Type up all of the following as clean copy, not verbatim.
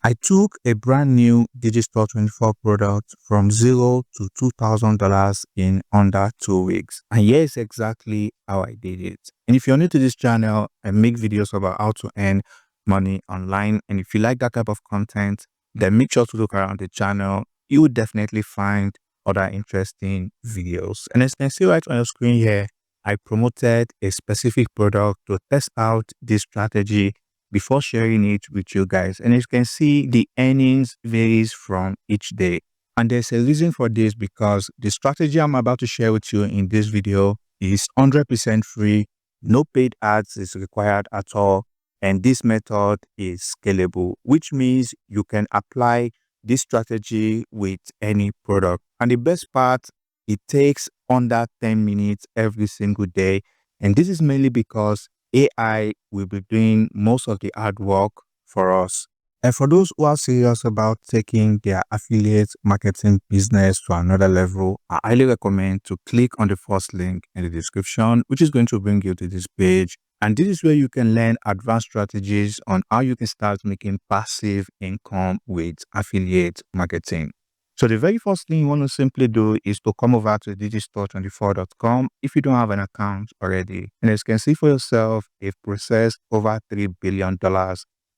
I took a brand new Digistore24 product from $0 to $2,000 in under 2 weeks. And here's exactly how I did it. And if you're new to this channel, I make videos about how to earn money online. And if you like that type of content, then make sure to look around the channel. You will definitely find other interesting videos. And as you can see right on your screen here, I promoted a specific product to test out this strategy before sharing it with you guys. And as you can see, the earnings varies from each day. And there's a reason for this because the strategy I'm about to share with you in this video is 100% free. No paid ads is required at all. And this method is scalable, which means you can apply this strategy with any product. And the best part, it takes under 10 minutes every single day. And this is mainly because AI will be doing most of the hard work for us. And for those who are serious about taking their affiliate marketing business to another level, I highly recommend to click on the first link in the description, which is going to bring you to this page. And this is where you can learn advanced strategies on how you can start making passive income with affiliate marketing. So the very first thing you want to simply do is to come over to digistore24.com if you don't have an account already. And as you can see for yourself, they've processed over $3 billion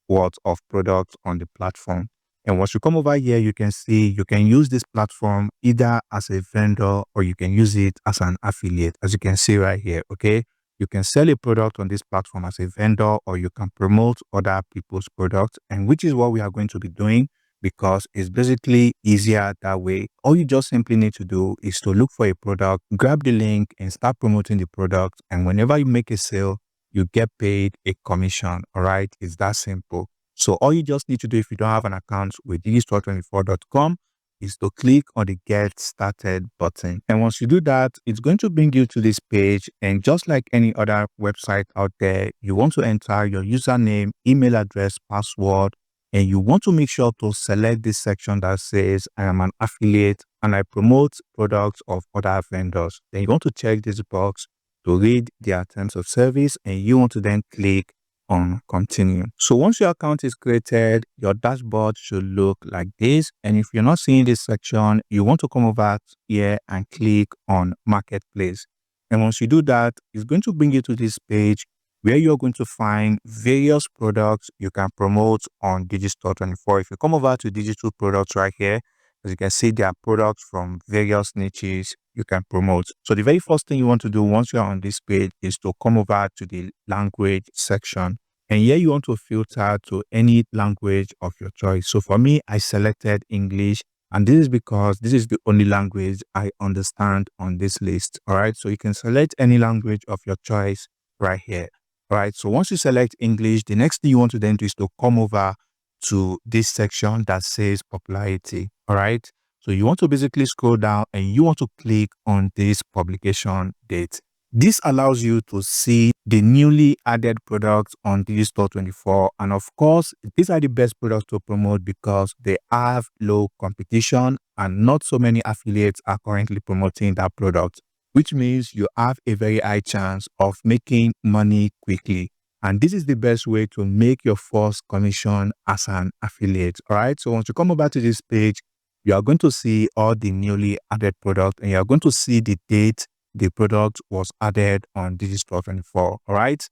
worth of products on the platform. And once you come over here, you can see you can use this platform either as a vendor or you can use it as an affiliate, as you can see right here, okay? You can sell a product on this platform as a vendor or you can promote other people's products, and which is what we are going to be doing because it's basically easier that way. All you just simply need to do is to look for a product, grab the link and start promoting the product. And whenever you make a sale, you get paid a commission. All right. It's that simple. So all you just need to do if you don't have an account with digistore24.com is to click on the Get Started button. And once you do that, it's going to bring you to this page. And just like any other website out there, you want to enter your username, email address, password, and you want to make sure to select this section that says I am an affiliate and I promote products of other vendors. Then you want to check this box to read their terms of service and you want to then click on continue. So once your account is created, your dashboard should look like this. And if you're not seeing this section, you want to come over here and click on marketplace. And once you do that, it's going to bring you to this page where you're going to find various products you can promote on Digistore24. If you come over to digital products right here, as you can see, there are products from various niches you can promote. So the very first thing you want to do once you're on this page is to come over to the language section. And here you want to filter to any language of your choice. So for me, I selected English. And this is because this is the only language I understand on this list. All right. So you can select any language of your choice right here. All right. So once you select English, the next thing you want to then do is to come over to this section that says popularity. All right. So you want to basically scroll down and you want to click on this publication date. This allows you to see the newly added products on Digistore24. And of course, these are the best products to promote because they have low competition and not so many affiliates are currently promoting that product, which means you have a very high chance of making money quickly. And this is the best way to make your first commission as an affiliate. All right. So once you come over to this page, you are going to see all the newly added products and you are going to see the date the product was added on Digistore24. All right.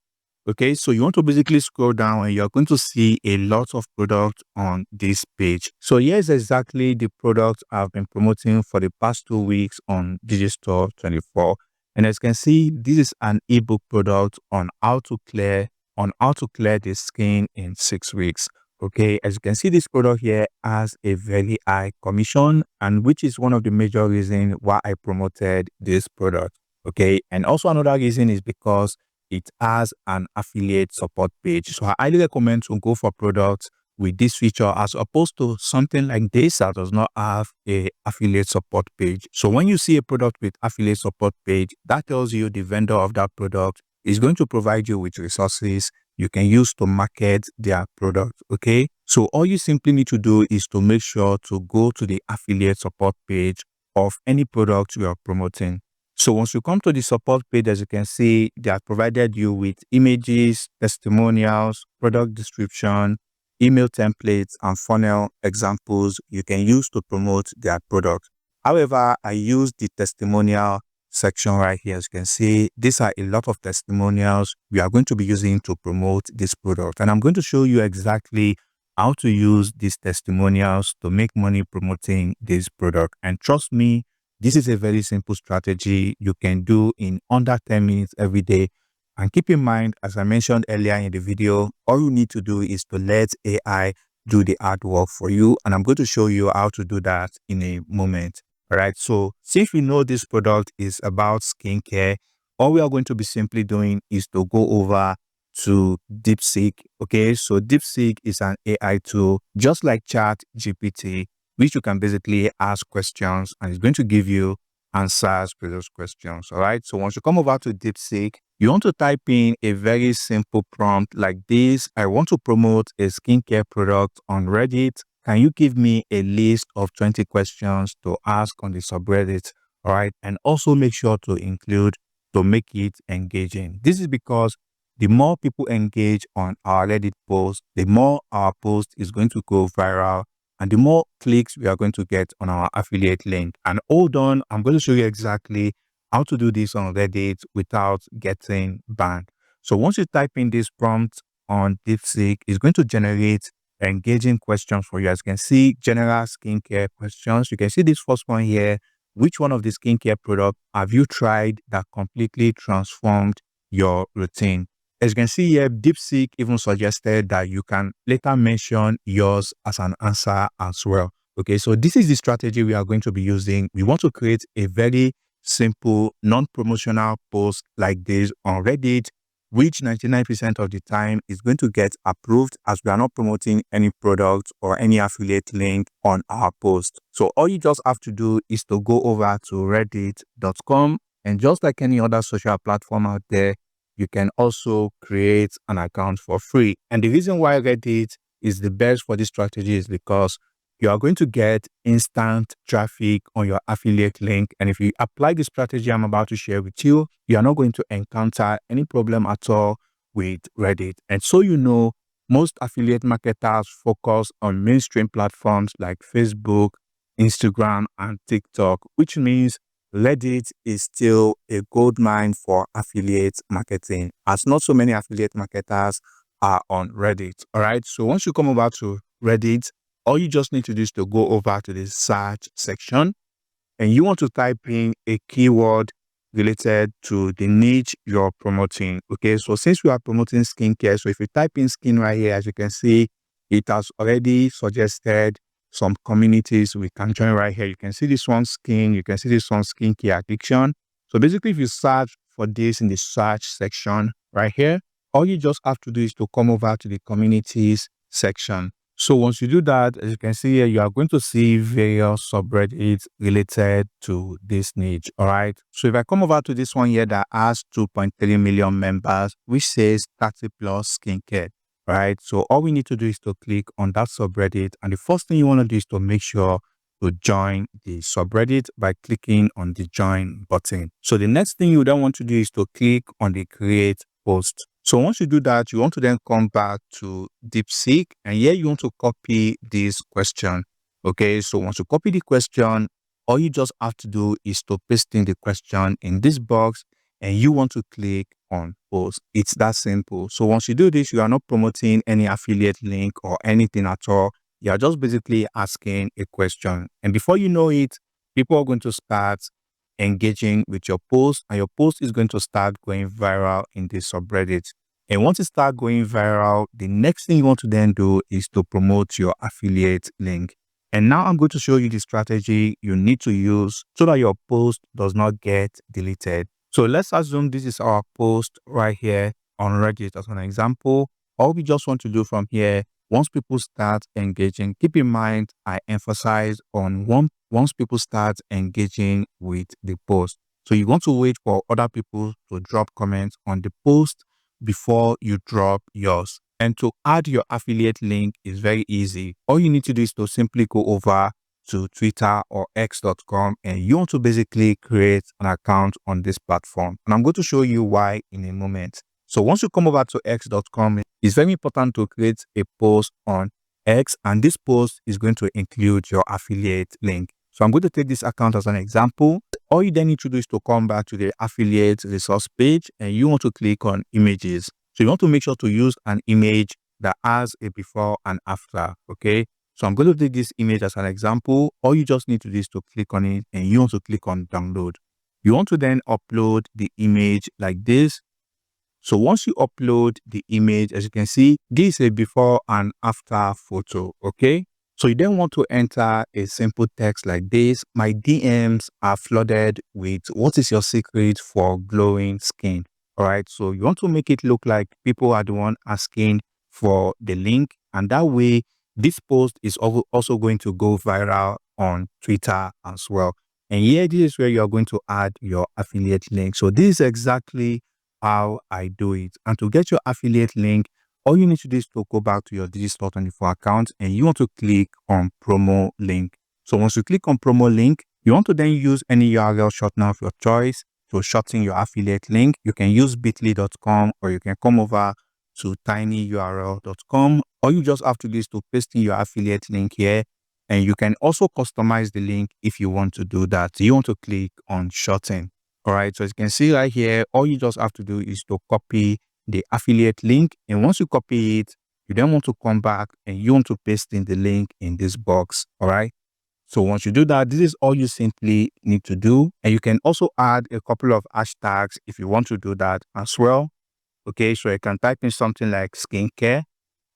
Okay. So you want to basically scroll down and you're going to see a lot of products on this page. So here's exactly the product I've been promoting for the past 2 weeks on Digistore24. And as you can see, this is an ebook product on how to clear the skin in 6 weeks. Okay, as you can see, this product here has a very high commission, and which is one of the major reasons why I promoted this product. Okay, and also another reason is because it has an affiliate support page. So I highly recommend to go for products with this feature as opposed to something like this that does not have a affiliate support page. So when you see a product with affiliate support page, that tells you the vendor of that product is going to provide you with resources you can use to market their product. Okay, so all you simply need to do is to make sure to go to the affiliate support page of any product you are promoting. So once you come to the support page, as you can see, they have provided you with images, testimonials, product description, email templates, and funnel examples you can use to promote their product. However, I use the testimonial section right here. As you can see, these are a lot of testimonials we are going to be using to promote this product. And I'm going to show you exactly how to use these testimonials to make money promoting this product. And trust me, this is a very simple strategy you can do in under 10 minutes every day. And keep in mind, as I mentioned earlier in the video, all you need to do is to let AI do the hard work for you. And I'm going to show you how to do that in a moment. All right. So since we know this product is about skincare, all we are going to be simply doing is to go over to DeepSeek. Okay. So DeepSeek is an AI tool just like ChatGPT, which you can basically ask questions and it's going to give you answers to those questions. All right. So once you come over to DeepSeek, you want to type in a very simple prompt like this. I want to promote a skincare product on Reddit. Can you give me a list of 20 questions to ask on the subreddit? All right. And also make sure to include to make it engaging. This is because the more people engage on our Reddit post, the more our post is going to go viral and the more clicks we are going to get on our affiliate link. And hold on, I'm going to show you exactly how to do this on Reddit without getting banned. So once you type in this prompt on DeepSeek, it's going to generate engaging questions for you. As you can see, general skincare questions. You can see this first one here. Which one of the skincare products have you tried that completely transformed your routine? As you can see here, DeepSeek even suggested that you can later mention yours as an answer as well. Okay, so this is the strategy we are going to be using. We want to create a very simple, non-promotional post like this on Reddit, which 99% of the time is going to get approved as we are not promoting any product or any affiliate link on our post. So all you just have to do is to go over to reddit.com, and just like any other social platform out there, you can also create an account for free. And the reason why Reddit is the best for this strategy is because you are going to get instant traffic on your affiliate link. And if you apply the strategy I'm about to share with you, you are not going to encounter any problem at all with Reddit. And so you know, most affiliate marketers focus on mainstream platforms like Facebook, Instagram, and TikTok, which means Reddit is still a gold mine for affiliate marketing, as not so many affiliate marketers are on Reddit. All right. So once you come over to Reddit, all you just need to do is to go over to the search section and you want to type in a keyword related to the niche you're promoting. Okay. So since we are promoting skincare, so if you type in skin right here, as you can see, it has already suggested some communities we can join right here. You can see this one skin, you can see this one skincare addiction. So basically, if you search for this in the search section right here, all you just have to do is to come over to the communities section. So once you do that, as you can see here, you are going to see various subreddits related to this niche. All right. So if I come over to this one here that has 2.3 million members, which says 30 plus skincare. Right. So all we need to do is to click on that subreddit. And the first thing you want to do is to make sure to join the subreddit by clicking on the join button. So the next thing you then want to do is to click on the create post. So once you do that, you want to then come back to DeepSeek and here you want to copy this question. Okay. So once you copy the question, all you just have to do is to paste in the question in this box and you want to click on post. It's that simple. So once you do this, you are not promoting any affiliate link or anything at all. You are just basically asking a question. And before you know it, people are going to start engaging with your post and your post is going to start going viral in the subreddit. And once it starts going viral, the next thing you want to then do is to promote your affiliate link. And now I'm going to show you the strategy you need to use so that your post does not get deleted. So let's assume this is our post right here on Reddit as an example. All we just want to do from here, once people start engaging, keep in mind, I emphasize on once people start engaging with the post. So you want to wait for other people to drop comments on the post before you drop yours. And to add your affiliate link is very easy. All you need to do is to simply go over to Twitter or x.com and you want to basically create an account on this platform. And I'm going to show you why in a moment. So once you come over to x.com, it's very important to create a post on X, and this post is going to include your affiliate link. So I'm going to take this account as an example. All you then need to do is to come back to the affiliate resource page, and you want to click on images. So you want to make sure to use an image that has a before and after. Okay. So I'm going to take this image as an example. All you just need to do is to click on it, and you want to click on download. You want to then upload the image like this. So once you upload the image, as you can see, this is a before and after photo. Okay. So you then want to enter a simple text like this. My DMs are flooded with what is your secret for glowing skin. All right. So you want to make it look like people are the one asking for the link. And that way, this post is also going to go viral on Twitter as well. And here, this is where you're going to add your affiliate link. So this is exactly how I do it. And to get your affiliate link, all you need to do is to go back to your Digistore24 account, and you want to click on promo link. So once you click on promo link, you want to then use any URL shortener of your choice to shorten your affiliate link. You can use bit.ly.com, or you can come over to tinyurl.com. All you just have to do is to paste in your affiliate link here, and you can also customize the link if you want to do that. You want to click on shorten. All right, so as you can see right here, all you just have to do is to copy the affiliate link. And once you copy it, you then want to come back and you want to paste in the link in this box. All right. So once you do that, this is all you simply need to do. And you can also add a couple of hashtags if you want to do that as well. Okay, so you can type in something like skincare.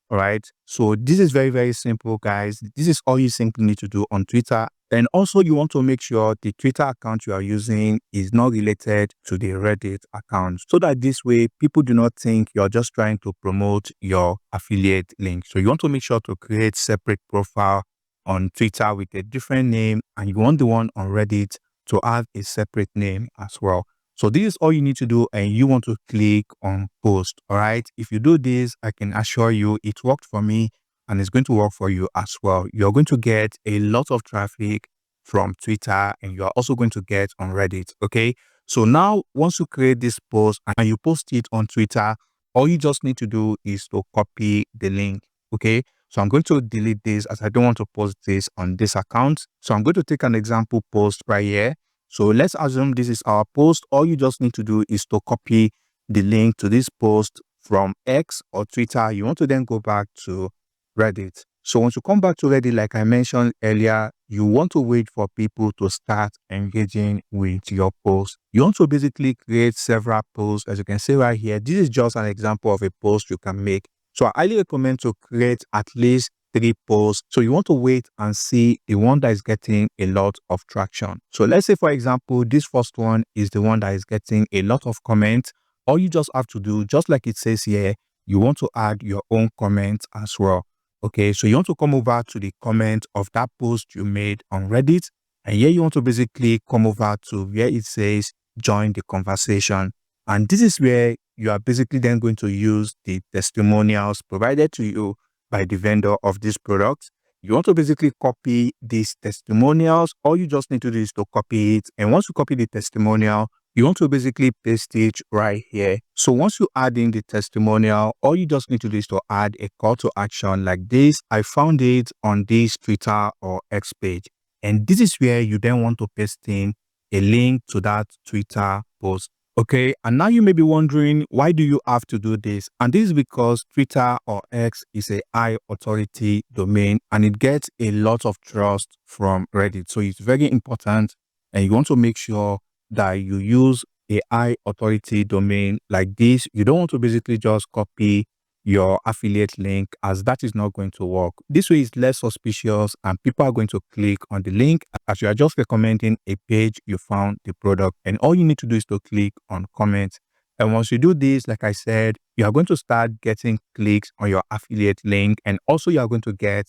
All right. So this is very, very simple, guys. This is all you simply need to do on Twitter. And also you want to make sure the Twitter account you are using is not related to the Reddit account, so that this way people do not think you're just trying to promote your affiliate link. So you want to make sure to create separate profile on Twitter with a different name, and you want the one on Reddit to have a separate name as well. So this is all you need to do, and you want to click on post. All right. If you do this, I can assure you it worked for me, and it's going to work for you as well. You're going to get a lot of traffic from Twitter, and you're also going to get on Reddit. Okay. So now once you create this post and you post it on Twitter, all you just need to do is to copy the link. Okay. So I'm going to delete this as I don't want to post this on this account. So I'm going to take an example post right here. So let's assume this is our post. All you just need to do is to copy the link to this post from X or Twitter. You want to then go back to Reddit. So once you come back to Reddit, like I mentioned earlier, you want to wait for people to start engaging with your post. You want to basically create several posts. As you can see right here, this is just an example of a post you can make. So I highly recommend to create at least 3 posts. So you want to wait and see the one that is getting a lot of traction. So let's say, for example, this first one is the one that is getting a lot of comments. All you just have to do, just like it says here, you want to add your own comments as well. Okay, so you want to come over to the comment of that post you made on Reddit. And here you want to basically come over to where it says join the conversation. And this is where you are basically then going to use the testimonials provided to you by the vendor of this product. You want to basically copy these testimonials. All you just need to do is to copy it. And once you copy the testimonial, you want to basically paste it right here. So once you add in the testimonial, all you just need to do is to add a call to action like this. I found it on this Twitter or X page. And this is where you then want to paste in a link to that Twitter post. Okay, and now you may be wondering, why do you have to do this? And this is because Twitter or X is a high authority domain, and it gets a lot of trust from Reddit. So it's very important, and you want to make sure that you use a high authority domain like this. You don't want to basically just copy your affiliate link, as that is not going to work. This way is less suspicious, and people are going to click on the link as you are just recommending a page you found the product. And all you need to do is to click on comment. And once you do this, like I said, you are going to start getting clicks on your affiliate link, and also you are going to get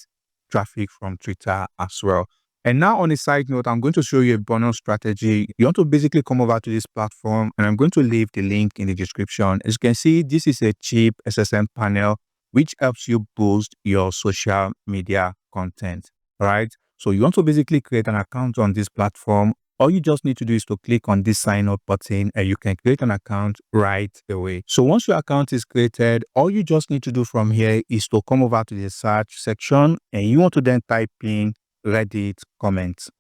traffic from Twitter as well. And now, on a side note, I'm going to show you a bonus strategy. You want to basically come over to this platform, and I'm going to leave the link in the description. As you can see, this is a cheap SSM panel which helps you boost your social media content, right? So you want to basically create an account on this platform. all you just need to do is to click on this sign up button and you can create an account right away. So once your account is created, all you just need to do from here is to come over to the search section and you want to then type in Reddit comments.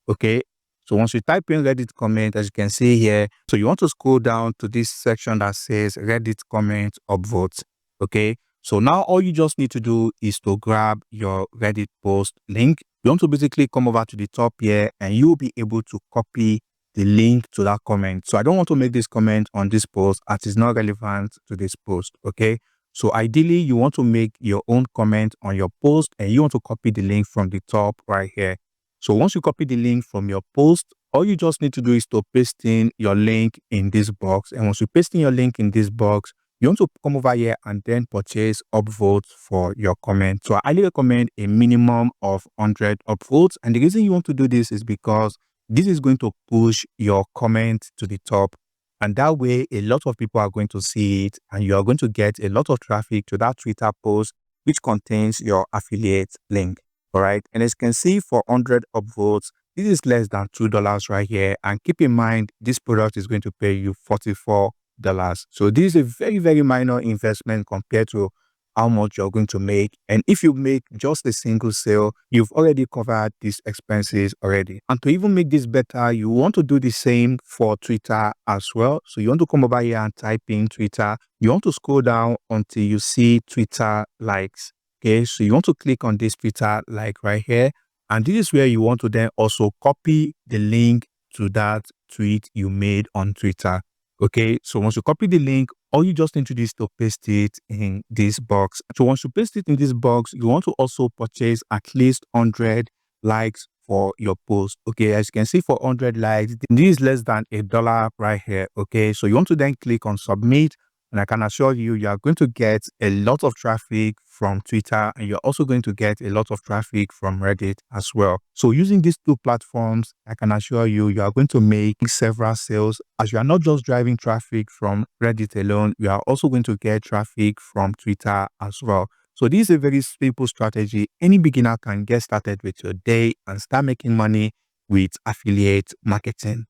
Okay. So once you type in Reddit comment, as you can see here, so you want to scroll down to this section that says Reddit comment upvotes. Okay. So now all you just need to do is to grab your Reddit post link. You want to basically come over to the top here and you'll be able to copy the link to that comment. So I don't want to make this comment on this post as it's not relevant to this post. Okay. So ideally you want to make your own comment on your post and you want to copy the link from the top right here. So once you copy the link from your post, all you just need to do is to paste in your link in this box. And once you paste in your link in this box, you want to come over here and then purchase upvotes for your comment. So I highly recommend a minimum of 100 upvotes. And the reason you want to do this is because this is going to push your comment to the top. And that way, a lot of people are going to see it and you are going to get a lot of traffic to that Twitter post, which contains your affiliate link. All right. And as you can see, for 100 upvotes, this is less than $2 right here. And keep in mind, this product is going to pay you $44. So this is a very, very minor investment compared to how much you're going to make. And if you make just a single sale, you've already covered these expenses already. And to even make this better, you want to do the same for Twitter as well. So you want to come over here and type in Twitter. You want to scroll down until you see Twitter likes. Okay, so you want to click on this Twitter like right here. And this is where you want to then also copy the link to that tweet you made on Twitter. Okay, so once you copy the link, all you just need to do is to paste it in this box. So once you paste it in this box, you want to also purchase at least 100 likes for your post. Okay, as you can see, for 100 likes, this is less than $1 right here. Okay, so you want to then click on submit. And I can assure you, you are going to get a lot of traffic from Twitter and you're also going to get a lot of traffic from Reddit as well. So using these two platforms, I can assure you, you are going to make several sales as you are not just driving traffic from Reddit alone, you are also going to get traffic from Twitter as well. So this is a very simple strategy. Any beginner can get started with your day and start making money with affiliate marketing.